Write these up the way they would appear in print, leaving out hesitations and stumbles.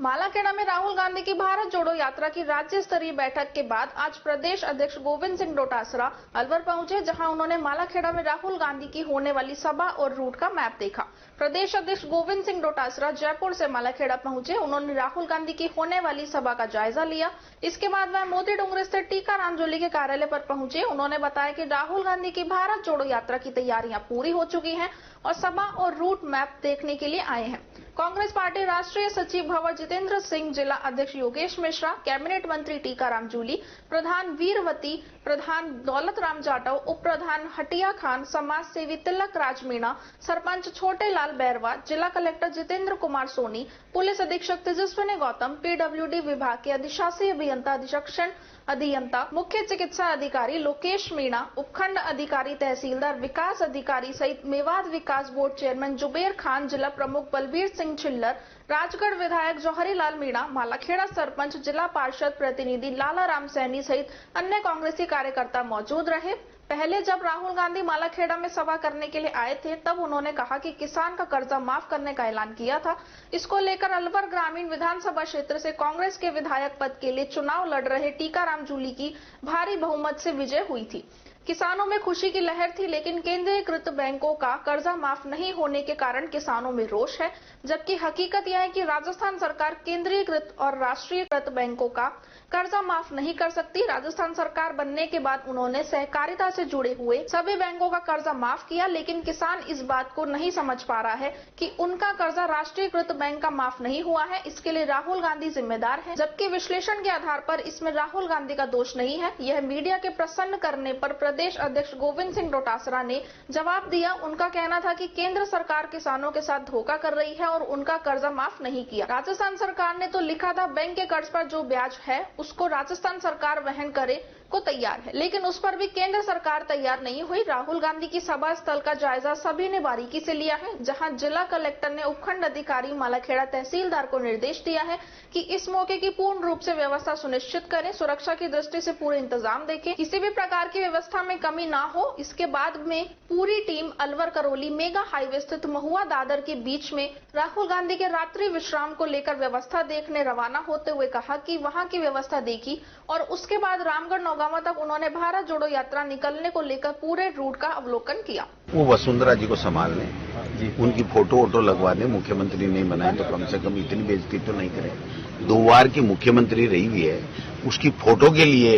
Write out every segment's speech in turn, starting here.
मालाखेड़ा में राहुल गांधी की भारत जोड़ो यात्रा की राज्य स्तरीय बैठक के बाद आज प्रदेश अध्यक्ष गोविंद सिंह डोटासरा अलवर पहुंचे, जहां उन्होंने मालाखेड़ा में राहुल गांधी की होने वाली सभा और रूट का मैप देखा। प्रदेश अध्यक्ष गोविंद सिंह डोटासरा जयपुर से मालाखेड़ा पहुंचे। उन्होंने राहुल गांधी की होने वाली सभा का जायजा लिया। इसके बाद वह मोती डूंगर स्थित टीकाराम जूली के कार्यालय पर पहुंचे। उन्होंने बताया कि राहुल गांधी की भारत जोड़ो यात्रा की तैयारियां पूरी हो चुकी हैं और सभा और रूट मैप देखने के लिए आए हैं। कांग्रेस पार्टी राष्ट्रीय सचिव भंवर जितेंद्र सिंह, जिला अध्यक्ष योगेश मिश्रा, कैबिनेट मंत्री टीकाराम जूली, प्रधान वीरवती, प्रधान दौलत राम जाटव, उप प्रधान हटिया खान, समाज सेवी तिलक राज मीणा, सरपंच छोटे लाल बैरवा, जिला कलेक्टर जितेंद्र कुमार सोनी, पुलिस अधीक्षक तेजस्विनी गौतम, पीडब्ल्यूडी विभाग के अधिशासी अभियंता अधिक्षण अभियंता, मुख्य चिकित्सा अधिकारी लोकेश मीणा, उपखंड अधिकारी तहसीलदार विकास अधिकारी सहित मेवात विकास बोर्ड चेयरमैन जुबेर खान, जिला प्रमुख बलबीर सिंह छिल्लर, राजगढ़ विधायक जौहरी लाल मीणा, मालाखेड़ा सरपंच, जिला पार्षद प्रतिनिधि लाला राम सैनी सहित अन्य कांग्रेसी कार्यकर्ता मौजूद रहे। पहले जब राहुल गांधी मालाखेड़ा में सभा करने के लिए आए थे, तब उन्होंने कहा कि किसान का कर्जा माफ करने का ऐलान किया था। इसको लेकर अलवर ग्रामीण विधानसभा क्षेत्र से कांग्रेस के विधायक पद के लिए चुनाव लड़ रहे टीकाराम जूली की भारी बहुमत से विजय हुई थी। किसानों में खुशी की लहर थी, लेकिन केंद्रीयकृत बैंकों का कर्जा माफ नहीं होने के कारण किसानों में रोष है। जबकि हकीकत यह है कि राजस्थान सरकार केंद्रीयकृत और राष्ट्रीयकृत बैंकों का कर्जा माफ नहीं कर सकती। राजस्थान सरकार बनने के बाद उन्होंने सहकारिता से जुड़े हुए सभी बैंकों का कर्जा माफ किया, लेकिन किसान इस बात को नहीं समझ पा रहा है कि उनका कर्जा राष्ट्रीयकृत बैंक का माफ नहीं हुआ है। इसके लिए राहुल गांधी जिम्मेदार है, जबकि विश्लेषण के आधार पर इसमें राहुल गांधी का दोष नहीं है। यह मीडिया के प्रसन्न करने पर प्रदेश अध्यक्ष गोविंद सिंह डोटासरा ने जवाब दिया। उनका कहना था कि केंद्र सरकार किसानों के साथ धोखा कर रही है और उनका कर्जा माफ नहीं किया। राजस्थान सरकार ने तो लिखा था बैंक के कर्ज पर जो ब्याज है उसको राजस्थान सरकार वहन करे को तैयार है, लेकिन उस पर भी केंद्र सरकार तैयार नहीं हुई। राहुल गांधी की सभा स्थल का जायजा सभी ने बारीकी से लिया है, जहां जिला कलेक्टर ने उपखंड अधिकारी मालाखेड़ा तहसीलदार को निर्देश दिया है कि इस मौके की पूर्ण रूप से व्यवस्था सुनिश्चित करें, सुरक्षा की दृष्टि से पूरे इंतजाम देखें, किसी भी प्रकार की व्यवस्था में कमी ना हो। इसके बाद में पूरी team Alwar Karauli mega highway स्थित महुआ दादर के बीच में राहुल गांधी के रात्रि विश्राम को लेकर व्यवस्था देखने रवाना होते हुए कहा कि वहां की व्यवस्था देखी और उसके बाद रामगढ़ नौगावा तक उन्होंने भारत जोड़ो यात्रा निकलने को लेकर पूरे रूट का अवलोकन किया। वो वसुंधरा जी को संभाल लें, उनकी फोटो वोटो लगवा दें। मुख्यमंत्री नहीं बनाए तो कम से कम इतनी बेइज्जती तो नहीं करें। 2 बार की मुख्यमंत्री रही हुई है, उसकी फोटो के लिए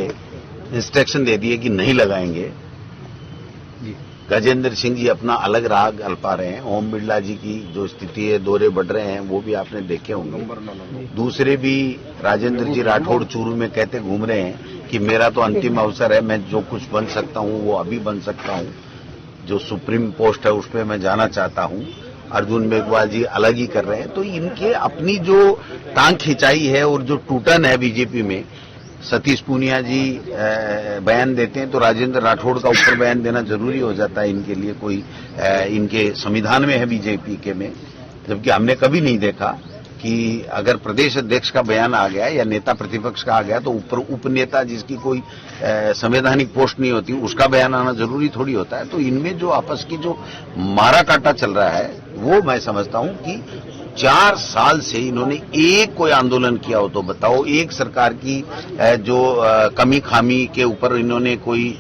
इंस्ट्रक्शन दे दिए कि नहीं लगाएंगे। गजेंद्र सिंह जी अपना अलग राग अल्पा रहे हैं। ओम बिरला जी की जो स्थिति है, दौरे बढ़ रहे हैं, वो भी आपने देखे होंगे। दूसरे भी राजेंद्र जी राठौड़ चूरू में कहते घूम रहे हैं कि मेरा तो अंतिम अवसर है, मैं जो कुछ बन सकता हूं वो अभी बन सकता हूं, जो सुप्रीम पोस्ट है उस पर मैं जाना चाहता हूं। अर्जुन मेघवाल जी अलग ही कर रहे हैं। तो इनके अपनी जो टांग खिंचाई है और जो टूटन है बीजेपी में, सतीश पूनिया जी बयान देते हैं तो राजेंद्र राठौड़ का ऊपर बयान देना जरूरी हो जाता है इनके लिए। कोई इनके संविधान में है बीजेपी के में, जबकि हमने कभी नहीं देखा कि अगर प्रदेश अध्यक्ष का बयान आ गया या नेता प्रतिपक्ष का आ गया तो ऊपर उपनेता जिसकी कोई संवैधानिक पोस्ट नहीं होती उसका बयान आना जरूरी थोड़ी होता है। तो इनमें जो आपस की जो मारा काटा चल रहा है वो मैं समझता हूं कि 4 साल से इन्होंने एक कोई आंदोलन किया हो तो बताओ, एक सरकार की जो कमी खामी के ऊपर इन्होंने कोई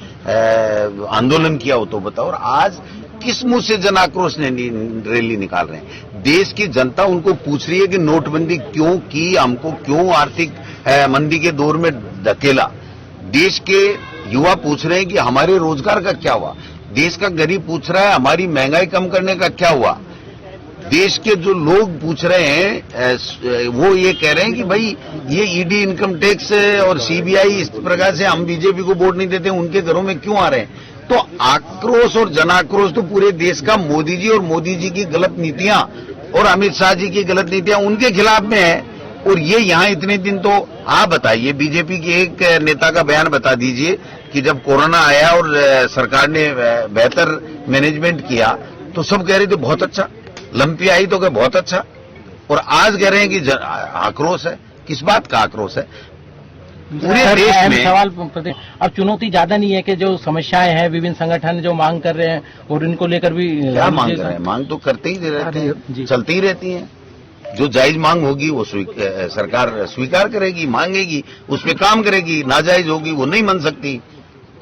आंदोलन किया हो तो बताओ। और आज किस मुंह से जन आक्रोश रैली निकाल रहे हैं? देश की जनता उनको पूछ रही है कि नोटबंदी क्यों की, हमको क्यों आर्थिक मंदी के दौर में धकेला। देश के युवा पूछ रहे हैं कि हमारे रोजगार का क्या हुआ। देश का गरीब पूछ रहा है हमारी महंगाई कम करने का क्या हुआ। देश के जो लोग पूछ रहे हैं वो ये कह रहे हैं कि भाई ये ईडी इनकम टैक्स और सीबीआई इस प्रकार से हम बीजेपी को वोट नहीं देते, उनके घरों में क्यों आ रहे हैं। तो आक्रोश और जनाक्रोश तो पूरे देश का मोदी जी और मोदी जी की गलत नीतियां और अमित शाह जी की गलत नीतियां उनके खिलाफ में है। और ये यहां इतने दिन तो आप बताइए, बीजेपी के एक नेता का बयान बता दीजिए कि जब कोरोना आया और सरकार ने बेहतर मैनेजमेंट किया तो सब कह रहे थे बहुत अच्छा, लंपी आई तो कहे बहुत अच्छा, और आज कह रहे हैं कि आक्रोश है। किस बात का आक्रोश है? पूरे देश में सवाल अब चुनौती ज्यादा नहीं है कि जो समस्याएं हैं विभिन्न संगठन जो मांग कर रहे हैं और इनको लेकर भी क्या मांग कर रहे हैं? मांग तो करते ही रहते हैं, चलती ही रहती हैं। जो जायज मांग होगी वो सरकार स्वीकार करेगी, मांगेगी, उस पर काम करेगी। नाजायज होगी वो नहीं मान सकती।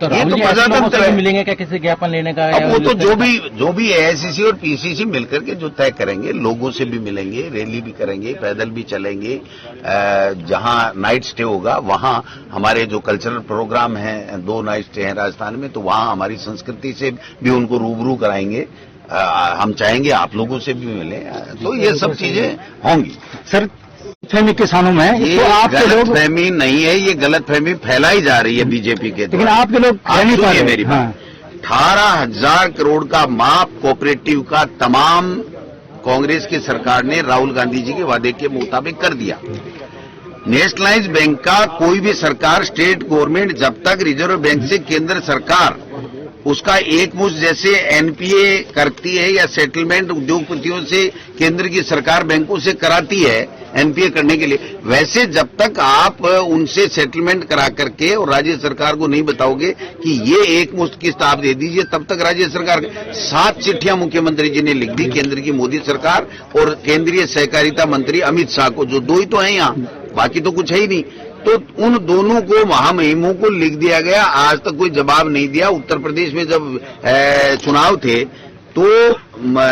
तो ये तो प्रजातंत्र है। मिलेंगे क्या किसी ज्ञापन लेने का? अब वो तो जो भी एआईसीसी और पीसीसी मिलकर के जो तय करेंगे, लोगों से भी मिलेंगे, रैली भी करेंगे, पैदल भी चलेंगे, जहां नाइट स्टे होगा वहां हमारे जो कल्चरल प्रोग्राम हैं, 2 नाइट स्टे हैं राजस्थान में, तो वहां हमारी संस्कृति से भी उनको रूबरू कराएंगे। हम चाहेंगे आप लोगों से भी मिले, तो ये सब चीजें होंगी। सर फहमी किसानों में ये तो आपके लोग गलतफहमी नहीं है, ये गलतफहमी फैलाई जा रही है बीजेपी के द्वारा। लेकिन आपके लोग कह नहीं पा रहे। मेरी बात, 18,000 करोड़ का माफ कोऑपरेटिव का तमाम कांग्रेस की सरकार ने राहुल गांधी जी के वादे के मुताबिक कर दिया। नेशनलाइज्ड बैंक का कोई भी सरकार, स्टेट गवर्नमेंट, जब तक रिजर्व बैंक से केंद्र सरकार उसका एक मुश्त जैसे एनपीए करती है या सेटलमेंट उद्योगपतियों से केंद्र की सरकार बैंकों से कराती है एनपीए करने के लिए, वैसे जब तक आप उनसे सेटलमेंट करा करके और राज्य सरकार को नहीं बताओगे कि ये एक मुश्त किस्त आप दे दीजिए, तब तक राज्य सरकार 7 चिट्ठियां मुख्यमंत्री जी ने लिख दी केंद्र की मोदी सरकार और केंद्रीय सहकारिता मंत्री अमित शाह को, जो 2 ही तो हैं यहाँ, बाकी तो कुछ है ही नहीं। तो उन दोनों को, महामहिमों को लिख दिया गया। आज तक कोई जवाब नहीं दिया। उत्तर प्रदेश में जब चुनाव थे तो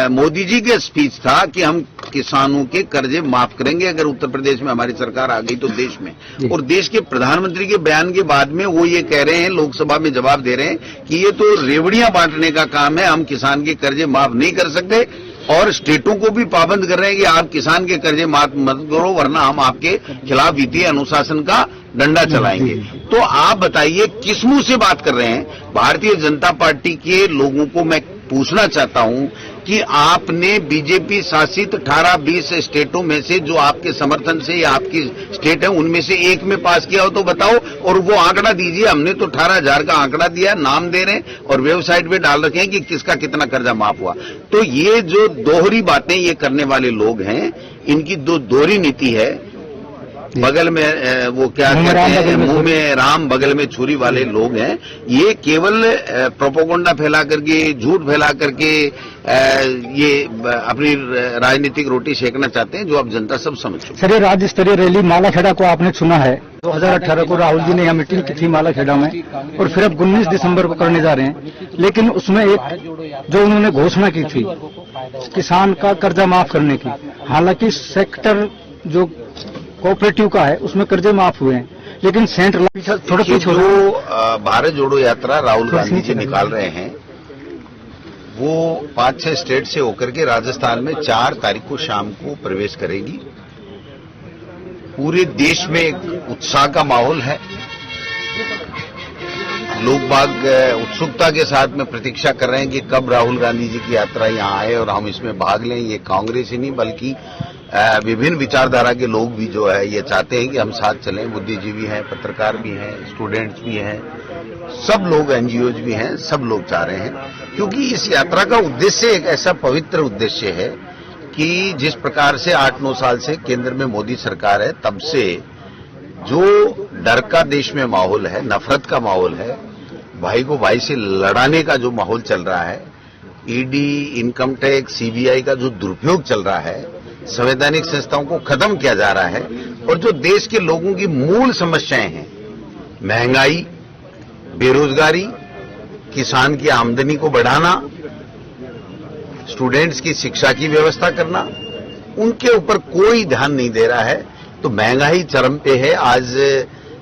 मोदी जी के स्पीच था कि हम किसानों के कर्जे माफ करेंगे अगर उत्तर प्रदेश में हमारी सरकार आ गई तो देश में। और देश के प्रधानमंत्री के बयान के बाद में वो ये कह रहे हैं, लोकसभा में जवाब दे रहे हैं कि ये तो रेवड़ियां बांटने का काम है, हम किसान के कर्जे माफ नहीं कर सकते। और स्टेटों को भी पाबंद कर रहे हैं कि आप किसान के कर्जे माफ मत करो, वरना हम आपके खिलाफ वित्तीय अनुशासन का डंडा चलाएंगे। तो आप बताइए किस मुंह से बात कर रहे हैं? भारतीय जनता पार्टी के लोगों को मैं पूछना चाहता हूं कि आपने बीजेपी शासित 18-20 स्टेटों में से, जो आपके समर्थन से या आपकी स्टेट है, उनमें से एक में पास किया हो तो बताओ, और वो आंकड़ा दीजिए। हमने तो 18,000 का आंकड़ा दिया, नाम दे रहे हैं और वेबसाइट पे डाल रखे हैं कि किसका कितना कर्जा माफ हुआ। तो ये जो दोहरी बातें ये करने वाले लोग हैं, इनकी दोहरी नीति है। बगल में वो क्या कहते हैं, मुंह में राम बगल में छुरी वाले लोग हैं। ये केवल प्रोपोगंडा फैला करके, झूठ फैला करके ये अपनी राजनीतिक रोटी सेकना चाहते हैं, जो अब जनता सब समझ चुकी है। सर, राज्य स्तरीय रैली मालाखेड़ा को आपने सुना है, 2018 को राहुल जी ने यहाँ मीटिंग की थी मालाखेड़ा में, और फिर अब 19 दिसंबर को करने जा रहे हैं। लेकिन उसमें एक जो उन्होंने घोषणा की थी किसान का कर्जा माफ करने की, हालांकि सेक्टर जो कोऑपरेटिव का है उसमें कर्जे माफ हुए हैं, लेकिन सेंट्रल थोड़ा पीछे जो भारत जोड़ो यात्रा राहुल गांधी जी निकाल रहे हैं, वो 5-6 स्टेट से होकर के राजस्थान में 4 तारीख को शाम को प्रवेश करेगी। पूरे देश में एक उत्साह का माहौल है। लोग बाग उत्सुकता के साथ में प्रतीक्षा कर रहे हैं कि कब राहुल गांधी जी की यात्रा यहाँ आए और हम इसमें भाग लें। ये कांग्रेस ही नहीं बल्कि विभिन्न विचारधारा के लोग भी जो है ये चाहते हैं कि हम साथ चलें। बुद्धिजीवी हैं, पत्रकार भी हैं, स्टूडेंट्स भी हैं, सब लोग, एनजीओज भी हैं, सब लोग चाह रहे हैं। क्योंकि इस यात्रा का उद्देश्य एक ऐसा पवित्र उद्देश्य है कि जिस प्रकार से 8-9 साल से केंद्र में मोदी सरकार है, तब से जो डर का देश में माहौल है, नफरत का माहौल है, भाई को भाई से लड़ाने का जो माहौल चल रहा है, ईडी, इनकम टैक्स, सीबीआई का जो दुरुपयोग चल रहा है, संवैधानिक संस्थाओं को खत्म किया जा रहा है, और जो देश के लोगों की मूल समस्याएं हैं, महंगाई, बेरोजगारी, किसान की आमदनी को बढ़ाना, स्टूडेंट्स की शिक्षा की व्यवस्था करना, उनके ऊपर कोई ध्यान नहीं दे रहा है। तो महंगाई चरम पे है। आज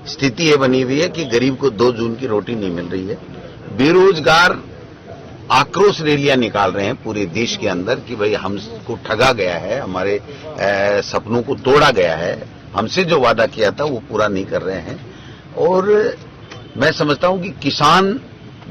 स्थिति ये बनी हुई है कि गरीब को 2 जून की रोटी नहीं मिल रही है। बेरोजगार आक्रोश रैलियां निकाल रहे हैं पूरे देश के अंदर कि भाई हमको ठगा गया है, हमारे सपनों को तोड़ा गया है, हमसे जो वादा किया था वो पूरा नहीं कर रहे हैं। और मैं समझता हूं कि किसान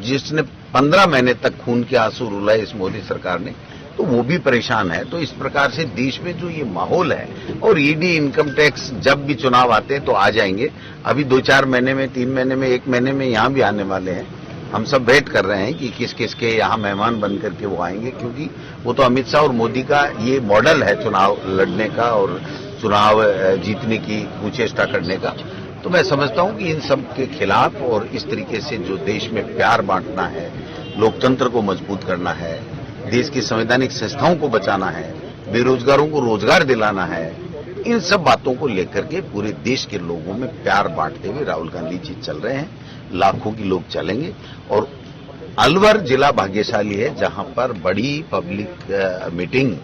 जिसने 15 महीने तक खून के आंसू रुलाए इस मोदी सरकार ने, तो वो भी परेशान है। तो इस प्रकार से देश में जो ये माहौल है, और ईडी, इनकम टैक्स जब भी चुनाव आते हैं तो आ जाएंगे। अभी 2-4 महीने में, 3 महीने में, 1 महीने में यहां भी आने वाले हैं। हम सब वेट कर रहे हैं कि किस किस के यहाँ मेहमान बन करके वो आएंगे, क्योंकि वो तो अमित शाह और मोदी का ये मॉडल है चुनाव लड़ने का और चुनाव जीतने की कुचेष्टा करने का। तो मैं समझता हूं कि इन सब के खिलाफ और इस तरीके से जो देश में प्यार बांटना है, लोकतंत्र को मजबूत करना है, देश की संवैधानिक संस्थाओं को बचाना है, बेरोजगारों को रोजगार दिलाना है, इन सब बातों को लेकर के पूरे देश के लोगों में प्यार बांटते हुए राहुल गांधी जी चल रहे हैं। लाखों की लोग चलेंगे और अलवर जिला भाग्यशाली है जहां पर बड़ी पब्लिक मीटिंग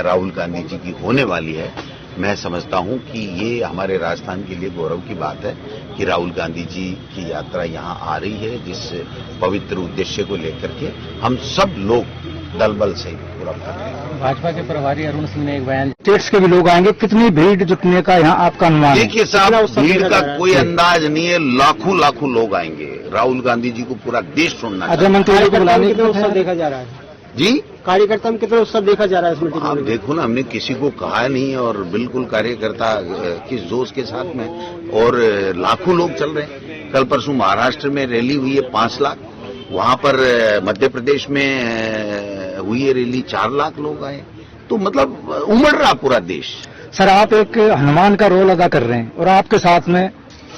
राहुल गांधी जी की होने वाली है। मैं समझता हूं कि ये हमारे राजस्थान के लिए गौरव की बात है कि राहुल गांधी जी की यात्रा यहां आ रही है, जिस पवित्र उद्देश्य को लेकर के हम सब लोग दल बल से पूरा कर रहे हैं। भाजपा के प्रभारी अरुण सिंह ने एक बयान, स्टेट्स के भी लोग आएंगे, कितनी भीड़ जुटने का यहाँ आपका अनुमान है? देखिए साहब, भीड़ का कोई अंदाज नहीं है, लाखों लाखों लोग आएंगे। राहुल गांधी जी को पूरा देश सुनना अजय मंत्री को बुलाने के उत्सव देखा जा रहा है जी। कार्यकर्ता में कितना उत्सव देखा जा रहा है इसमें? आप देखो ना, हमने किसी को कहा नहीं और बिल्कुल कार्यकर्ता किस जोश के साथ में, और लाखों लोग चल रहे हैं। कल परसों महाराष्ट्र में रैली हुई है 5 लाख, वहां पर मध्य प्रदेश में हुई है रैली 4 लाख लोग आए। तो मतलब उमड़ रहा पूरा देश। सर, आप एक हनुमान का रोल अदा कर रहे हैं और आपके साथ में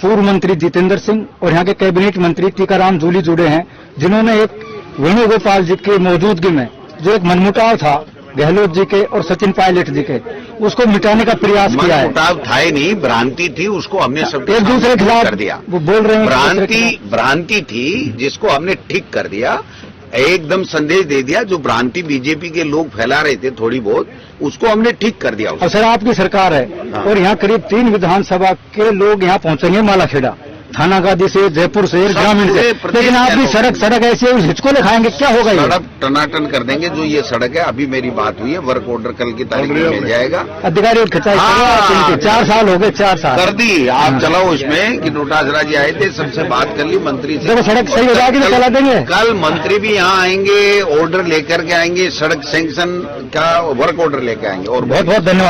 पूर्व मंत्री जितेंद्र सिंह और यहाँ के कैबिनेट मंत्री टीकाराम जूली जुड़े हैं, जिन्होंने एक वेणुगोपाल जी की मौजूदगी में जो एक मनमुटाव था गहलोत जी के और सचिन पायलट जी के, उसको मिटाने का प्रयास किया है। मनमुटाव था ही नहीं, भ्रांति थी, उसको हमने सब एक दूसरे के खिलाफ कर दिया। वो बोल रहे हैं भ्रांति थी जिसको हमने ठीक कर दिया, एकदम संदेश दे दिया। जो भ्रांति बीजेपी के लोग फैला रहे थे थोड़ी बहुत, उसको हमने ठीक कर दिया। और सर, आपकी सरकार है और यहाँ करीब 3 विधानसभा के लोग यहाँ पहुंचेंगे, मालाखेड़ा, थानागाजी से, जयपुर से, ग्रामीण से, लेकिन आप भी सड़क ऐसे हिचको दिखाएंगे, क्या होगा? ये सड़क टनाटन कर देंगे। जो ये सड़क है, अभी मेरी बात हुई है, वर्क ऑर्डर कल की तारीख में मिल जाएगा। अधिकारी खिंचाई 4 साल हो गए, 4 साल कर दी। आप चलाओ इसमें कि डोटासरा जी आए थे, सबसे बात कर ली मंत्री से। देखो सड़क सही हो जाएगी तो चला देंगे। कल मंत्री भी यहाँ आएंगे, ऑर्डर लेकर के आएंगे, सड़क सैंक्शन का वर्क ऑर्डर लेकर आएंगे। और बहुत बहुत धन्यवाद।